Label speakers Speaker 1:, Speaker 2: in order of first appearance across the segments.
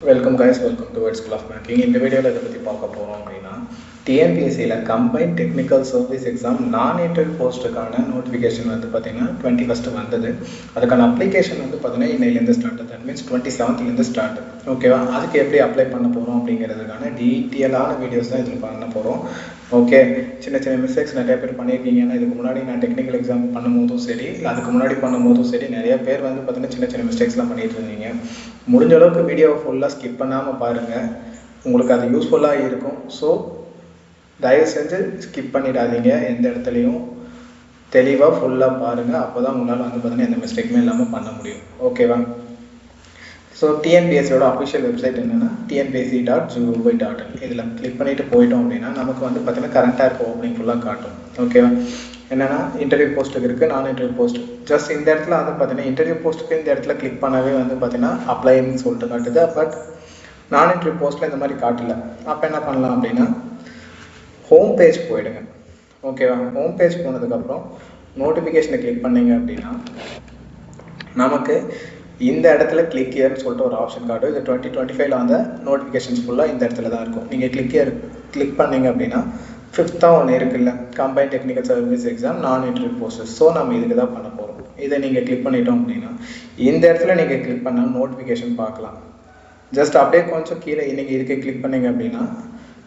Speaker 1: Welcome guys, welcome to word school of banking. இந்த வீடியோவில் இதை பற்றி பார்க்க போகிறோம் அப்படின்னா, டிஎன்பிஎஸ்சியில் combine technical service exam non interview போஸ்ட்டுக்கான நோட்டிஃபிகேஷன் வந்து பார்த்தீங்கன்னா 21 வந்தது. அதுக்கான அப்ளிகேஷன் வந்து பார்த்தீங்கன்னா இன்னையிலேருந்து ஸ்டார்ட். தட் மீன்ஸ் 27லேருந்து ஸ்டார்ட். ஓகேவா? அதுக்கு எப்படி அப்ளை பண்ண போகிறோம் அப்படிங்கிறதுக்கான டீட்டெயிலான வீடியோஸ் தான் இதில் பண்ண போகிறோம். ஓகே, சின்ன சின்ன மிஸ்டேக்ஸ் நிறைய பேர் பண்ணியிருக்கீங்க. ஏன்னா இதுக்கு முன்னாடி நான் டெக்னிக்கல் எக்ஸாம் பண்ணும்போதும் சரி, இல்லை அதுக்கு முன்னாடி பண்ணும்போதும் சரி, நிறைய பேர் வந்து பார்த்தீங்கன்னா சின்ன சின்ன மிஸ்டேக்ஸ்லாம் பண்ணிட்டு இருந்தீங்க. முடிஞ்ச அளவுக்கு வீடியோவை ஃபுல்லாக ஸ்கிப் பண்ணாமல் பாருங்கள், உங்களுக்கு அது யூஸ்ஃபுல்லாக இருக்கும். ஸோ தயவு செஞ்சு ஸ்கிப் பண்ணிடாதீங்க, எந்த இடத்துலையும் தெளிவாக ஃபுல்லாக பாருங்கள். அப்போ தான் உங்களால் வந்து பார்த்தீங்கன்னா எந்த மிஸ்டேக்குமே இல்லாமல் பண்ண முடியும். ஓகேவா? ஸோ டிஎன்பிஎஸ்சியோட அஃபிஷியல் வெப்சைட் என்னென்னா tnpsc.gov.in. இதில் கிளிக் பண்ணிவிட்டு போயிட்டோம் அப்படின்னா நமக்கு வந்து பார்த்தீங்கன்னா கரண்ட்டாக இருக்க ஓப்பனிங் ஃபுல்லாக காட்டும். ஓகேவா? என்னென்னா இன்டர்வியூ போஸ்ட்டுக்கு இருக்குது, நான் இன்டர்வியூ போஸ்ட். ஜஸ்ட் இந்த இடத்துல வந்து பார்த்தீங்கன்னா இன்டர்வியூ போஸ்ட்டுக்கு இந்த இடத்துல கிளிக் பண்ணவே வந்து பார்த்தீங்கன்னா அப்ளைன்னு சொல்லிட்டு காட்டுது. பட் நான் இன்டர்வியூ போஸ்ட்டில் இந்த மாதிரி காட்டல. அப்போ என்ன பண்ணலாம் அப்படின்னா ஹோம் பேஜ் போயிடுங்க. ஓகேவா? ஹோம் பேஜ் போனதுக்கப்புறம் நோட்டிஃபிகேஷனை கிளிக் பண்ணிங்க அப்படின்னா நமக்கு இந்த இடத்துல கிளிக் இயர்னு சொல்லிட்டு ஒரு ஆப்ஷன் காட்டும். இது 2025 வந்த நோட்டிஃபிகேஷன்ஸ் ஃபுல்லாக இந்த இடத்துல தான் இருக்கும். நீங்கள் கிளிக் பண்ணிங்க அப்படின்னா 5th ஒன்று இருக்குல்ல, combine technical service exam non interview posters. So நம்ம இதுக்கு தான் பண்ண போகிறோம். இதை நீங்கள் கிளிக் பண்ணிட்டோம் அப்படின்னா இந்த இடத்துல நீங்கள் கிளிக் பண்ணால் நோட்டிஃபிகேஷன் பார்க்கலாம். ஜஸ்ட் அப்படியே கொஞ்சம் கீழே நீங்கள் இதுக்கு கிளிக் பண்ணிங்க அப்படின்னா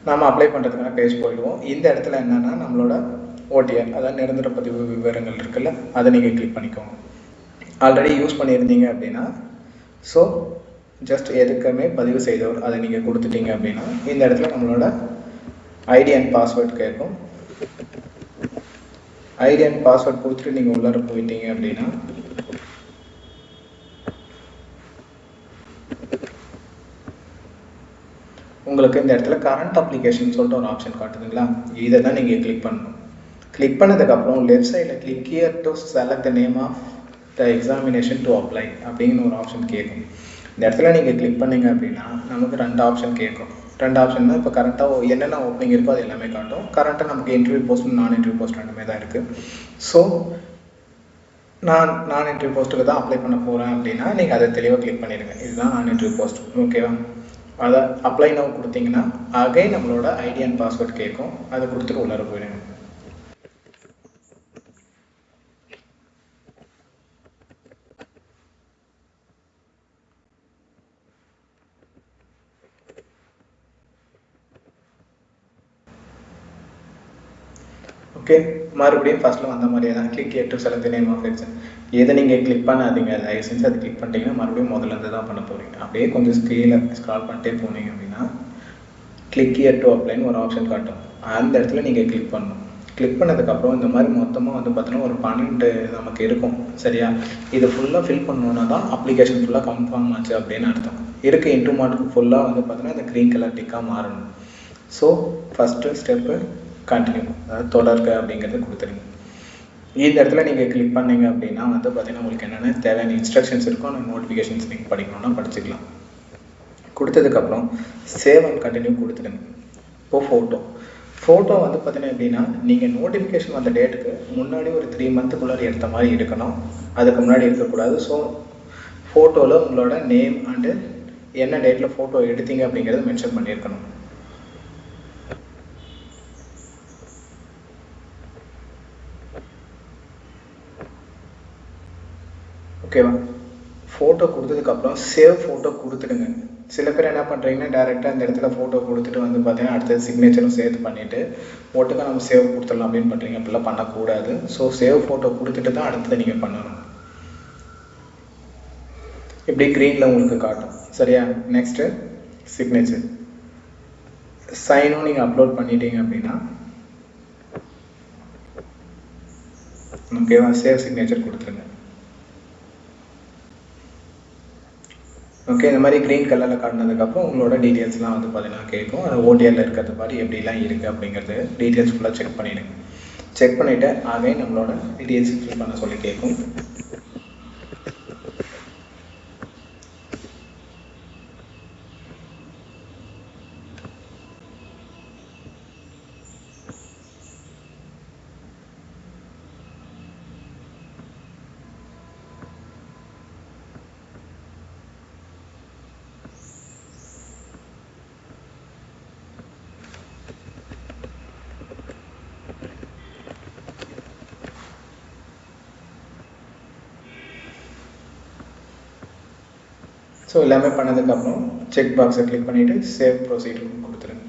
Speaker 1: நம்ம அப்ளை பண்ணுறதுக்கான பேஜ் போயிடுவோம். இந்த இடத்துல என்னென்னா நம்மளோட ஓடிஆர், அதாவது நிரந்தர பதிவு விவரங்கள் இருக்குல்ல, அதை நீங்கள் கிளிக் பண்ணிக்கோங்க. ஆல்ரெடி யூஸ் பண்ணியிருந்தீங்க அப்படின்னா ஸோ ஜஸ்ட் எதுக்குமே பதிவு செய்தவர் அதை நீங்கள் கொடுத்துட்டீங்க அப்படின்னா இந்த இடத்துல நம்மளோட ஐடி அண்ட் பாஸ்வேர்ட் கேட்கும். ஐடி அண்ட் பாஸ்வேர்ட் கொடுத்துட்டு நீங்கள் உள்ளார போயிட்டீங்க அப்படின்னா உங்களுக்கு இந்த இடத்துல கரண்ட் அப்ளிகேஷன் சொல்லிட்டு ஒரு ஆப்ஷன் காட்டுதுங்களா, இதை தான் நீங்கள் கிளிக் பண்ணணும். கிளிக் பண்ணதுக்கப்புறம் லெஃப்ட் சைடில் click here to select the name of the examination to apply அப்படின்னு ஒரு ஆப்ஷன் கேட்கும். இந்த இடத்துல நீங்கள் கிளிக் பண்ணிங்க அப்படின்னா நமக்கு 2 ஆப்ஷன் கேட்கும். 2 ஆப்ஷன்னா இப்போ கரண்ட்டாக என்னென்ன ஓப்பனிங் இருக்கோ அது எல்லாமே காட்டும். கரண்ட்டாக நமக்கு இன்டர்வியூ போஸ்ட், நான் இன்டர்வியூ போஸ்ட் ரெண்டுமே தான் இருக்குது. ஸோ நான் இன்டர்வியூ போஸ்ட்டுக்கு தான் அப்ளை பண்ண போகிறேன் அப்படின்னா நீங்கள் அதை தெளிவாக கிளிக் பண்ணிடுங்க. இதுதான் நான் இன்டர்வியூ போஸ்ட். ஓகேவா? அதை அப்ளை நவ் கொடுத்தீங்கன்னா அகைன் நம்மளோட ஐடி அண்ட் பாஸ்வேர்ட் கேட்கும். அதை கொடுத்துட்டு உள்ளார போயிடுங்க. ஓகே, மறுபடியும் ஃபஸ்ட்டில் வந்த மாதிரியே தான் click here to select the name of exam. எதை நீங்கள் கிளிக் பண்ணாதீங்க, தயவு செஞ்சு அதை கிளிக் பண்ணிட்டீங்கன்னா மறுபடியும் முதல்லேருந்து தான் பண்ண போகிறீங்க. அப்படியே கொஞ்சம் ஸ்க்ரால் பண்ணிட்டே போனீங்க அப்படின்னா கிளிக் ஹியர் டு அப்ளைன்னு ஒரு ஆப்ஷன் காட்டும். அந்த இடத்துல நீங்கள் கிளிக் பண்ணணும். கிளிக் பண்ணதுக்கப்புறம் இந்த மாதிரி மொத்தமாக வந்து பார்த்தீங்கன்னா ஒரு 12 நமக்கு இருக்கும். சரியா? இது ஃபுல்லாக ஃபில் பண்ணணுன்னா தான் அப்ளிகேஷன் ஃபுல்லாக கன்ஃபார்ம் ஆச்சு அப்படின்னு அர்த்தம். இருக்க இன்டூ மார்க்கு ஃபுல்லாக வந்து பார்த்தீங்கன்னா அந்த க்ரீன் கலர் டிக்காக மாறணும். ஸோ ஃபஸ்ட்டு ஸ்டெப்பு கண்டினியூ, அதாவது தொடர்க அப்படிங்கிறத கொடுத்துருங்க. இந்த இடத்துல நீங்கள் கிளிக் பண்ணிங்க அப்படின்னா வந்து பார்த்தீங்கன்னா உங்களுக்கு என்னென்ன தேவையான இன்ஸ்ட்ரக்ஷன்ஸ் இருக்கும், அந்த நோட்டிஃபிகேஷன்ஸ் நீங்கள் படிக்கணும்னா படிச்சுக்கலாம். கொடுத்ததுக்கப்புறம் சேவ் அண்ட் கண்டினியூ கொடுத்துடுங்க. இப்போது ஃபோட்டோ வந்து பார்த்தீங்கன்னா எப்படின்னா நீங்கள் நோட்டிஃபிகேஷன் வந்த டேட்டுக்கு முன்னாடி ஒரு 3 மந்த்துக்குள்ளார எடுத்த மாதிரி இருக்கணும், அதுக்கு முன்னாடி இருக்கக்கூடாது. ஸோ ஃபோட்டோவில் உங்களோட நேம் அண்டு என்ன டேட்டில் ஃபோட்டோ எடுத்தீங்க அப்படிங்கிறத மென்ஷன் பண்ணியிருக்கணும். ஓகேவா? ஃபோட்டோ கொடுத்ததுக்கப்புறம் சேவ் ஃபோட்டோ கொடுத்துடுங்க. சில பேர் என்ன பண்ணுறீங்கன்னா டேரெக்டாக இந்த இடத்துல ஃபோட்டோ கொடுத்துட்டு வந்து பார்த்தீங்கன்னா அடுத்தது சிக்னேச்சரும் சேர்த்து பண்ணிவிட்டு ஒட்டுக்க நம்ம சேவ் கொடுத்துடலாம் அப்படின்னு பண்ணுறீங்க. அப்படிலாம் பண்ணக்கூடாது. ஸோ சேவ் ஃபோட்டோ கொடுத்துட்டு தான் அடுத்தது நீங்கள் பண்ணணும். இப்படி க்ரீனில் உங்களுக்கு காட்டும். சரியா? நெக்ஸ்ட்டு சிக்னேச்சர் சைனும் நீங்கள் அப்லோட் பண்ணிட்டீங்க அப்படின்னா ஓகேவா? சேவ் சிக்னேச்சர் கொடுத்துருங்க. ஓகே, இந்த மாதிரி க்ரீன் கலரில் காட்டினதுக்கப்புறம் உங்களோட டீட்டெயில்ஸ்லாம் வந்து பார்த்தீங்கன்னா கேட்கும். அது ஓடிஆரில் இருக்கிறது மாதிரி எப்படிலாம் இருக்குது அப்படிங்கிறது டீட்டெயில்ஸ் ஃபுல்லாக செக் பண்ணிவிடுங்க. செக் பண்ணிவிட்டு அகைன் நம்மளோட டீட்டெயில்ஸ் ஃபில் பண்ண சொல்லி கேட்கும். ஸோ எல்லாமே பண்ணதுக்கப்புறம் செக் பாக்ஸை கிளிக் பண்ணிவிட்டு சேவ் ப்ரொசீஜர் கொடுத்துருங்க.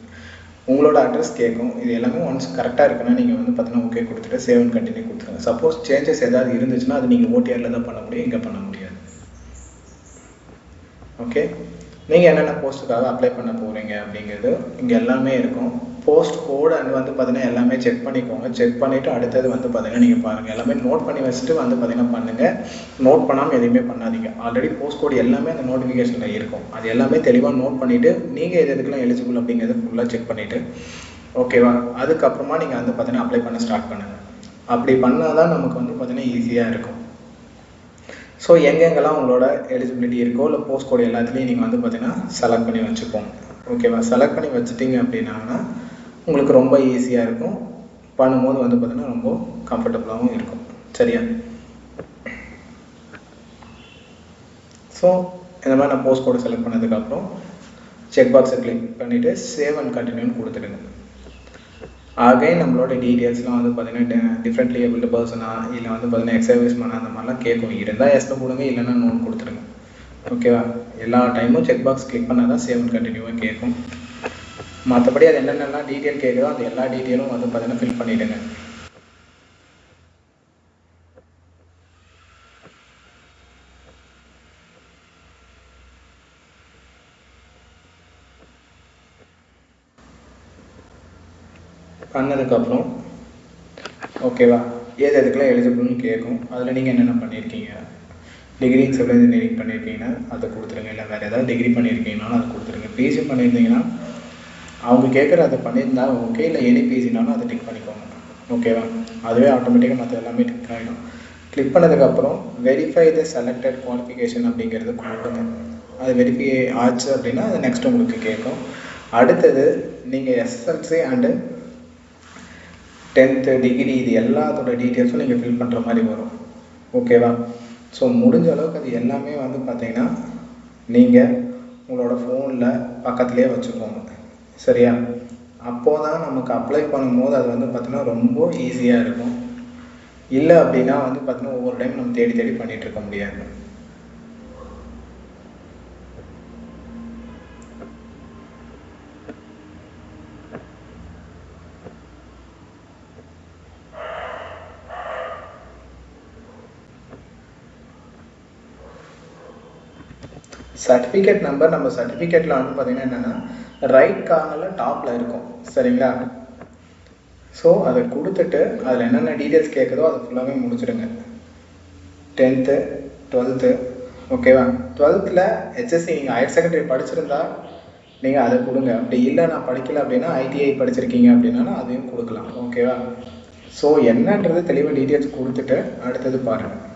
Speaker 1: உங்களோட அட்ரஸ் கேட்கும். இது எல்லாமே ஒன்ஸ் கரெக்டாக இருக்குன்னா நீங்கள் வந்து பார்த்தீங்கன்னா ஓகே கொடுத்துட்டு சேவ் அண்ட் கண்டினியூ கொடுத்துருங்க. சப்போஸ் சேஞ்சஸ் ஏதாவது இருந்துச்சுன்னா அது நீங்கள் ஓடிஆரில் தான் பண்ண முடியும், இங்கே பண்ண முடியாது. ஓகே, நீங்கள் என்னென்ன போஸ்ட்டுக்காக அப்ளை பண்ண போகிறீங்க அப்படிங்கிறது இங்கே எல்லாமே இருக்கும். போஸ்ட் கோட் அண்ட் வந்து பார்த்தீங்கன்னா எல்லாமே செக் பண்ணிக்கோங்க. செக் பண்ணிவிட்டு அடுத்தது வந்து பார்த்தீங்கன்னா நீங்கள் பாருங்கள், எல்லாமே நோட் பண்ணி வச்சுட்டு வந்து பார்த்தீங்கன்னா பண்ணுங்கள். நோட் பண்ணாமல் எதுவுமே பண்ணாதீங்க. ஆல்ரெடி போஸ்ட் கோட் எல்லாமே அந்த நோட்டிஃபிகேஷனில் இருக்கும். அது எல்லாமே தெளிவாக நோட் பண்ணிவிட்டு நீங்கள் எதுக்கெல்லாம் எலிஜிபிள் அப்படிங்கிறது ஃபுல்லாக செக் பண்ணிவிட்டு ஓகேவா, அதுக்கப்புறமா நீங்கள் வந்து பார்த்தீங்கன்னா அப்ளை பண்ண ஸ்டார்ட் பண்ணுங்கள். அப்படி பண்ணால் தான் நமக்கு வந்து பார்த்தீங்கன்னா ஈஸியாக இருக்கும். ஸோ எங்கெங்கெல்லாம் உங்களோட எலிஜிபிலிட்டி இருக்கோ இல்லை போஸ்ட் கோட் எல்லாத்துலேயும் நீங்கள் வந்து பார்த்தீங்கன்னா செலக்ட் பண்ணி வச்சுப்போம். ஓகேவா, செலக்ட் பண்ணி வச்சுட்டிங்க அப்படின்னா உங்களுக்கு ரொம்ப ஈஸியாக இருக்கும். பண்ணும்போது வந்து பார்த்தீங்கன்னா ரொம்ப கம்ஃபர்டபுளாகவும் இருக்கும். சரியா? ஸோ இந்த மாதிரி நான் போஸ்ட் கோடு செலக்ட் பண்ணதுக்கப்புறம் செக் பாக்ஸை கிளிக் பண்ணிவிட்டு சேவ் அண்ட் கண்டினியூன்னு கொடுத்துடுங்க. அகைன் நம்மளோட டீட்டெயில்ஸ்லாம் வந்து பார்த்தீங்கன்னா டிஃப்ரெண்ட்லி ஏபிள்டு பர்சனா இல்லை வந்து பார்த்தீங்கன்னா எக்ஸர்வீஸ் மேனா அந்த மாதிரிலாம் கேட்கும். இருந்தால் எஸ்ல கொடுங்க, இல்லைன்னா நோட் கொடுத்துருங்க. ஓகேவா, எல்லா டைமும் செக் பாக்ஸ் கிளிக் பண்ணால் தான் சேவ் அண்ட் கண்டினியூவாக கேட்கும். மற்றபடி அது என்னென்னலாம் டீட்டெயில் கேட்குதோ அந்த எல்லா டீட்டெயிலும் வந்து பார்த்தீங்கன்னா ஃபில் பண்ணிவிடுங்க. பண்ணதுக்கப்புறம் ஓகேவா, எதுக்கெல்லாம் எலிஜிபிள்னு கேட்கும். அதில் நீங்கள் என்னென்ன பண்ணியிருக்கீங்க, டிகிரி சிவில் இன்ஜினியரிங் பண்ணியிருக்கீங்கன்னா அதை கொடுத்துருங்க. இல்லை வேறு ஏதாவது டிகிரி பண்ணியிருக்கீங்கனாலும் அதை கொடுத்துருங்க. பிஜி பண்ணியிருந்தீங்கன்னா அவங்க கேட்குற அதை பண்ணியிருந்தா ஓகே, இல்லை எனி பிஜினாலும் அதை டிக் பண்ணிக்கோங்க. ஓகேவா, அதுவே ஆட்டோமேட்டிக்காக மற்ற எல்லாமே டிக் ஆகிடும். கிளிக் பண்ணதுக்கப்புறம் வெரிஃபை த செலக்டட் குவாலிஃபிகேஷன் அப்படிங்கிறது கொடுங்க. அது வெரிஃபை ஆச்சு அப்படின்னா அது நெக்ஸ்ட் உங்களுக்கு கேட்கும். அடுத்தது நீங்கள் எஸ்எஸ்எல்சி அண்டு 10th டிகிரி இது எல்லாத்தோட டீட்டெயில்ஸும் நீங்கள் ஃபில் பண்ணுற மாதிரி வரும். ஓகேவா, ஸோ முடிஞ்ச அளவுக்கு அது எல்லாமே வந்து பார்த்தீங்கன்னா நீங்கள் உங்களோட ஃபோனில் பக்கத்துலேயே வச்சுக்கோங்க. சரியா? அப்போது தான் நமக்கு அப்ளை பண்ணும்போது அது வந்து பார்த்தீங்கன்னா ரொம்ப ஈஸியாக இருக்கும். இல்லை அப்படின்னா வந்து பார்த்தீங்கன்னா ஒவ்வொரு டைம் நம்ம தேடி தேடி பண்ணிகிட்டு இருக்க முடியாது. சர்டிஃபிகேட் நம்பர் நம்ம சர்டிஃபிகேட்டில் வந்து பார்த்தீங்கன்னா என்னென்னா ரைட் கார்னரில் டாப்பில் இருக்கும். சரிங்களா? ஸோ அதை கொடுத்துட்டு அதில் என்னென்ன டீட்டெயில்ஸ் கேட்குதோ அதை ஃபுல்லாகவே முடிச்சிடுங்க. 10th 12th ஓகேவா. 12th ஹெச்எஸ்சி நீங்கள் ஹையர் செகண்டரி படிச்சிருந்தா நீங்கள் அதை கொடுங்க. அப்படி இல்லை நான் படிக்கலை அப்படின்னா ஐடிஐ படிச்சிருக்கீங்க அப்படின்னாலும் அதையும் கொடுக்கலாம். ஓகேவா. ஸோ என்னன்றது தெளிவாக டீட்டெயில்ஸ் கொடுத்துட்டு அடுத்தது பாருங்கள்.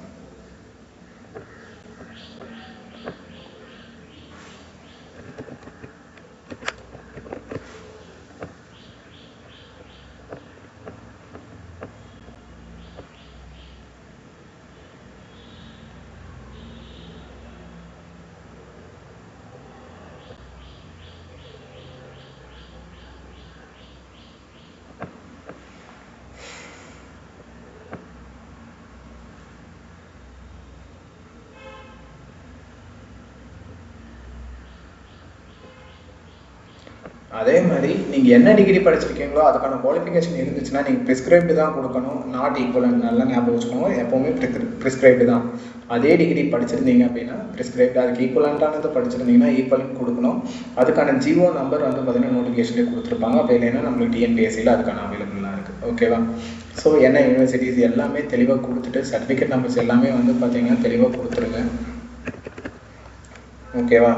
Speaker 1: அதே மாதிரி நீங்கள் என்ன டிகிரி படிச்சிருக்கீங்களோ அதுக்கான குவாலிஃபிகேஷன் இருந்துச்சுன்னா நீங்கள் ப்ரிஸ்கிரைப்டு தான் கொடுக்கணும். நாட் ஈக்குவலன்ட் நல்லா ஞாபகம் வச்சுக்கோங்க. எப்போவுமே ப்ரிஸ்கிரைப்டு தான். அதே டிகிரி படிச்சிருந்தீங்க அப்படின்னா ப்ரிஸ்கிரைப்டு, அதுக்கு ஈக்குவலண்ட்டானது படிச்சிருந்தீங்கன்னா ஈக்குவலண்ட் கொடுக்கணும். அதுக்கான ஜிஓ நம்பர் வந்து பார்த்தீங்கன்னா நோட்டிஃபிகேஷன்லேயே கொடுத்துருப்பாங்க. அப்படி இல்லைன்னா நம்மளுக்கு டிஎன்பிஎஸ்சியில் அதுக்கான அவைலபிளாக இருக்குது. ஓகேவா. ஸோ என்ன யூனிவர்சிட்டிஸ் எல்லாமே தெளிவாக கொடுத்துட்டு சர்டிஃபிகேட் நம்பர்ஸ் எல்லாமே வந்து பார்த்தீங்கன்னா தெளிவாக கொடுத்துருங்க. ஓகேவா.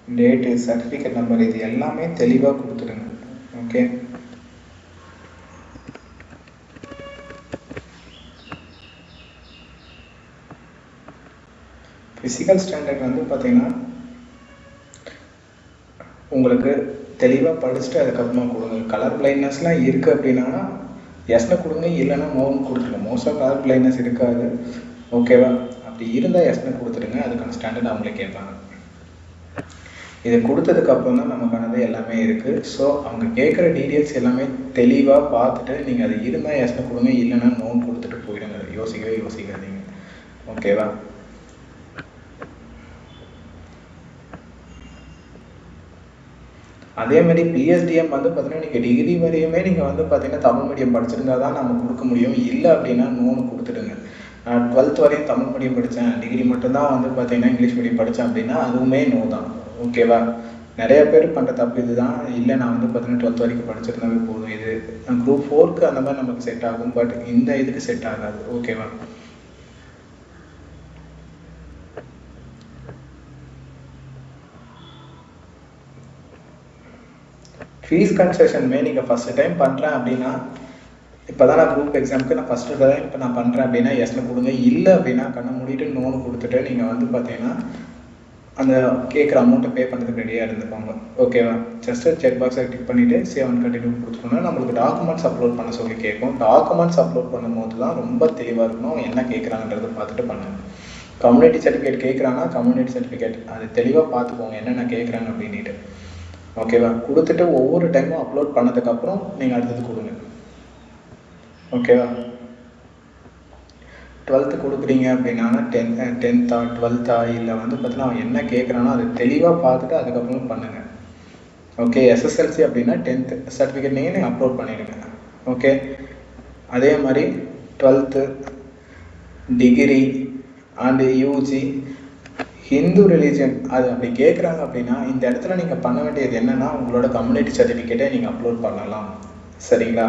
Speaker 1: டேட்டு, சர்டிஃபிகேட் நம்பர் இது எல்லாமே தெளிவாக கொடுத்துடுங்க. ஓகே. ஃபிசிக்கல் ஸ்டாண்டர்ட் வந்து பார்த்தீங்கன்னா உங்களுக்கு தெளிவாக படிச்சுட்டு அதுக்கப்புறமா கொடுங்க. கலர் பிளைண்ட்னஸ்லாம் இருக்குது அப்படின்னா எஸ்னை கொடுங்க, இல்லைன்னா நோன்னு கொடுத்துருங்க. மோஸ்ட்டாக கலர் பிளைண்ட்னஸ் இருக்காது. ஓகேவா? அப்படி இருந்தால் எஸ்னை கொடுத்துருங்க. அதுக்கான ஸ்டாண்டர்ட் அவங்களே கேட்பாங்க. இதை கொடுத்ததுக்கப்புறம் தான் நமக்கானது எல்லாமே இருக்குது. ஸோ அவங்க கேட்குற டீட்டெயில்ஸ் எல்லாமே தெளிவாக பார்த்துட்டு நீங்கள் அது இருந்தால் எஸ்னை கொடுங்க, இல்லைன்னா நோன் கொடுத்துட்டு போயிடுங்க. யோசிக்காதீங்க. ஓகேவா? அதே மாதிரி பிஎஸ்டிஎம் வந்து பார்த்தீங்கன்னா நீங்கள் டிகிரி வரையுமே நீங்கள் வந்து பார்த்தீங்கன்னா தமிழ் மீடியம் படிச்சிருந்தா தான் நம்ம கொடுக்க முடியும். இல்லை அப்படின்னா நோன்னு கொடுத்துடுங்க. நான் 12th வரையும் தமிழ் மீடியம் படித்தேன், டிகிரி மட்டும்தான் வந்து பார்த்தீங்கன்னா இங்கிலீஷ் மீடியம் படித்தேன் அப்படின்னா அதுவுமே நோ தான். ஓகேவா? நிறைய பேர் பண்ணுற தப்பு இது தான். இல்லை நான் வந்து பார்த்தீங்கன்னா 12th வரைக்கும் படிச்சிருந்தாவே போதும், இது குரூப் 4க்கு அந்த மாதிரி நமக்கு செட் ஆகும், பட் இந்த இதுக்கு செட் ஆகாது. ஓகேவா? ஃபீஸ் கன்செஷனுமே நீங்கள் ஃபஸ்ட்டு டைம் பண்ணுறேன் அப்படின்னா, இப்போ தான் நான் குரூப் எக்ஸாமுக்கு நான் ஃபஸ்ட்டு டைம் இப்போ நான் பண்ணுறேன் அப்படின்னா எஸ்ல கொடுங்க. இல்லை அப்படின்னா கண்ணை மூடிட்டு நோன்னு கொடுத்துட்டு நீங்கள் வந்து பார்த்தீங்கன்னா அந்த கேட்குற அமௌண்ட்டை பே பண்ணுறதுக்கு ரெடியாக இருந்துப்பாங்க. ஓகேவா? ஜஸ்ட்டு செக் பாக்ஸை டிக் பண்ணிவிட்டு சேவ் அண்ட் கண்டினியூ கொடுத்துட்டோம்னா நம்மளுக்கு டாக்குமெண்ட்ஸ் அப்லோட் பண்ண சொல்லி கேட்கும். டாக்குமெண்ட்ஸ் அப்லோட் பண்ணும்போது தான் ரொம்ப தெளிவாக இருக்கணும், என்ன கேட்குறாங்கன்றதை பார்த்துட்டு பண்ணுங்கள். கம்யூனிட்டி சர்டிஃபிகேட் கேட்குறாங்கன்னா கம்யூனிட்டி சர்டிஃபிகேட் அது தெளிவாக பார்த்துக்கோங்க என்னென்ன கேட்குறாங்க அப்படின்ட்டு. ஓகேவா? கொடுத்துட்டு ஒவ்வொரு டைமும் அப்லோட் பண்ணதுக்கப்புறம் நீங்கள் அடுத்தது கொடுங்க. ஓகேவா? 12th கொடுக்குறீங்க அப்படின்னா 10th 12th இல்லை வந்து பார்த்தீங்கன்னா அவன் என்ன கேட்குறானோ அதை தெளிவாக பார்த்துட்டு அதுக்கப்புறம் பண்ணுங்கள். ஓகே. எஸ்எஸ்எல்சி அப்படின்னா 10th சர்டிஃபிகேட் நீங்கள் அப்லோட் பண்ணிடுங்க. ஓகே. அதே மாதிரி 12th degree and UG Hindu religion அது அப்படி கேட்குறாங்க அப்படின்னா இந்த இடத்துல நீங்கள் பண்ண வேண்டியது என்னென்னா உங்களோட கம்யூனிட்டி சர்டிஃபிகேட்டை நீங்கள் அப்லோட் பண்ணலாம். சரிங்களா?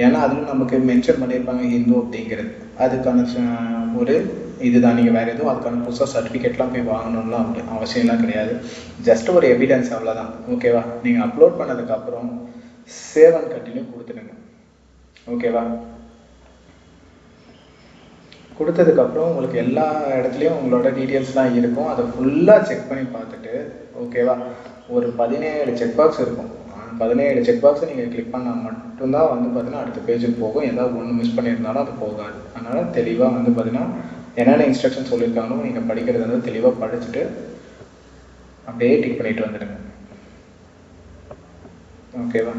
Speaker 1: ஏன்னா அதில் நமக்கு மென்ஷன் பண்ணியிருப்பாங்க ஹிந்து அப்படிங்கிறது. அதுக்கான ஒரு இதுதான். நீங்கள் வேறு எதுவும் அதுக்கான புதுசாக சர்டிஃபிகேட்லாம் போய் வாங்கணும்லாம் அப்படி அவசியம்லாம் கிடையாது. ஜஸ்ட் ஒரு எவிடன்ஸ் அவ்வளோதான். ஓகேவா? நீங்கள் அப்லோட் பண்ணதுக்கப்புறம் சேவ் அண்ட் கண்டினியூ கொடுத்துடுங்க. ஓகேவா? கொடுத்ததுக்கப்புறம் உங்களுக்கு எல்லா இடத்துலையும் உங்களோட டீட்டெயில்ஸ்லாம் இருக்கும். அதை ஃபுல்லாக செக் பண்ணி பார்த்துட்டு ஓகேவா? ஒரு 17 செக் பாக்ஸ் இருக்கும். 17 செக் பாக்ஸை நீங்கள் கிளிக் பண்ணால் மட்டும்தான் வந்து பார்த்தீங்கன்னா அடுத்த பேஜுக்கு போகும். ஏதாவது ஒன்று மிஸ் பண்ணியிருந்தாலும் அது போகாது. அதனால் தெளிவாக வந்து பார்த்தீங்கன்னா என்னென்ன இன்ஸ்ட்ரக்ஷன் சொல்லியிருக்காங்களோ நீங்கள் படிக்கிறது வந்து தெளிவாக படிச்சுட்டு அப்படியே டிக் பண்ணிட்டு வந்துடுங்க. ஓகேவா?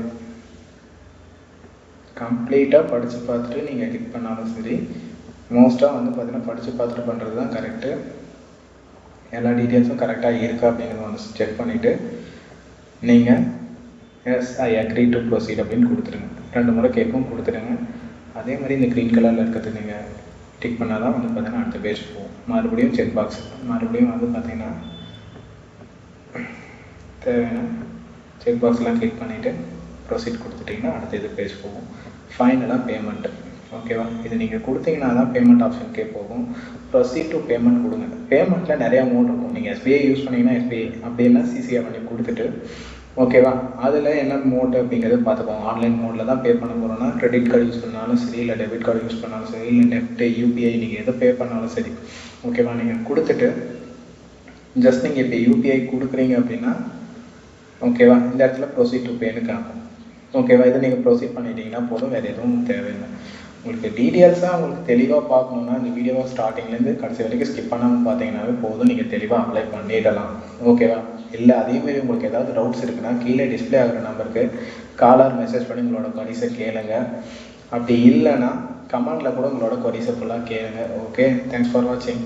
Speaker 1: கம்ப்ளீட்டாக படித்து பார்த்துட்டு நீங்கள் கிளிக் பண்ணாலும் சரி, மோஸ்ட்டாக வந்து பார்த்தீங்கன்னா படித்து பார்த்துட்டு பண்ணுறது தான் கரெக்டு. எல்லா டீட்டெயில்ஸும் கரெக்டாக இருக்கா அப்படிங்கிறத வந்து செக் பண்ணிவிட்டு நீங்கள் yes I agree to proceed அப்படின்னு கொடுத்துருங்க. 2 முறை கேட்கும், கொடுத்துருங்க. அதே மாதிரி இந்த க்ரீன் கலரில் இருக்கிறது நீங்கள் டிக் பண்ணால் தான் வந்து பார்த்தீங்கன்னா அடுத்த பேஜ் போகும். மறுபடியும் செக் பாக்ஸ் மறுபடியும் வந்து பார்த்தீங்கன்னா தேவையான செக் பாக்ஸ்லாம் கிளிக் பண்ணிவிட்டு ப்ரொசீட் கொடுத்துட்டிங்கன்னா அடுத்த இது பேஜ் போகும். ஃபைனலாக பேமெண்ட்டு. ஓகேவா? இது நீங்கள் கொடுத்தீங்கன்னா தான் பேமெண்ட் ஆப்ஷனுக்கே போகும். ப்ரொசீட் டு பேமெண்ட் கொடுங்க. பேமெண்ட்டில் நிறையா மோட் இருக்கும். நீங்கள் எஸ்பிஐ யூஸ் பண்ணிங்கன்னா எஸ்பிஐ, அப்படின்னா சிசிஐ பண்ணி கொடுத்துட்டு ஓகேவா? அதில் என்ன மோட் அப்படிங்கிறது பார்த்துக்கோங்க. ஆன்லைன் மோடில் தான் பே பண்ண போகிறோன்னா கிரெடிட் கார்டு யூஸ் பண்ணாலும் சரி, இல்லை டெபிட் கார்டு யூஸ் பண்ணாலும் சரி, இல்லை நெஃப்ட் யூபிஐ நீங்கள் எதை பே பண்ணாலும் சரி. ஓகேவா? நீங்கள் கொடுத்துட்டு ஜஸ்ட் நீங்கள் இப்போ யூபிஐ கொடுக்குறீங்க அப்படின்னா ஓகேவா இந்த இடத்துல ப்ரொசீட் டு பேன்னு காணும். ஓகேவா? இதை நீங்கள் ப்ரொசீட் பண்ணிட்டீங்கன்னா போதும், வேறு எதுவும் தேவையில்லை. உங்களுக்கு டீட்டெயில்ஸாக உங்களுக்கு தெளிவாக பார்க்கணுன்னா இந்த வீடியோவை ஸ்டார்டிங்லேருந்து கடைசி வரைக்கும் ஸ்கிப் பண்ணாமல் பார்த்தீங்கன்னாவே போதும், நீங்கள் தெளிவாக அப்ளை பண்ணிடலாம். ஓகேவா? இல்லை அதேமாரி உங்களுக்கு ஏதாவது டவுட்ஸ் இருக்குன்னா கீழே டிஸ்பிளே ஆகிற நம்பருக்கு காலர் மெசேஜ் பண்ணி உங்களோட கொரிஸை கேளுங்க. அப்படி இல்லைன்னா கமெண்டில் கூட உங்களோட கொரிஸை ஃபுல்லாக கேளுங்க. ஓகே, தேங்க்ஸ் ஃபார் வாட்சிங்.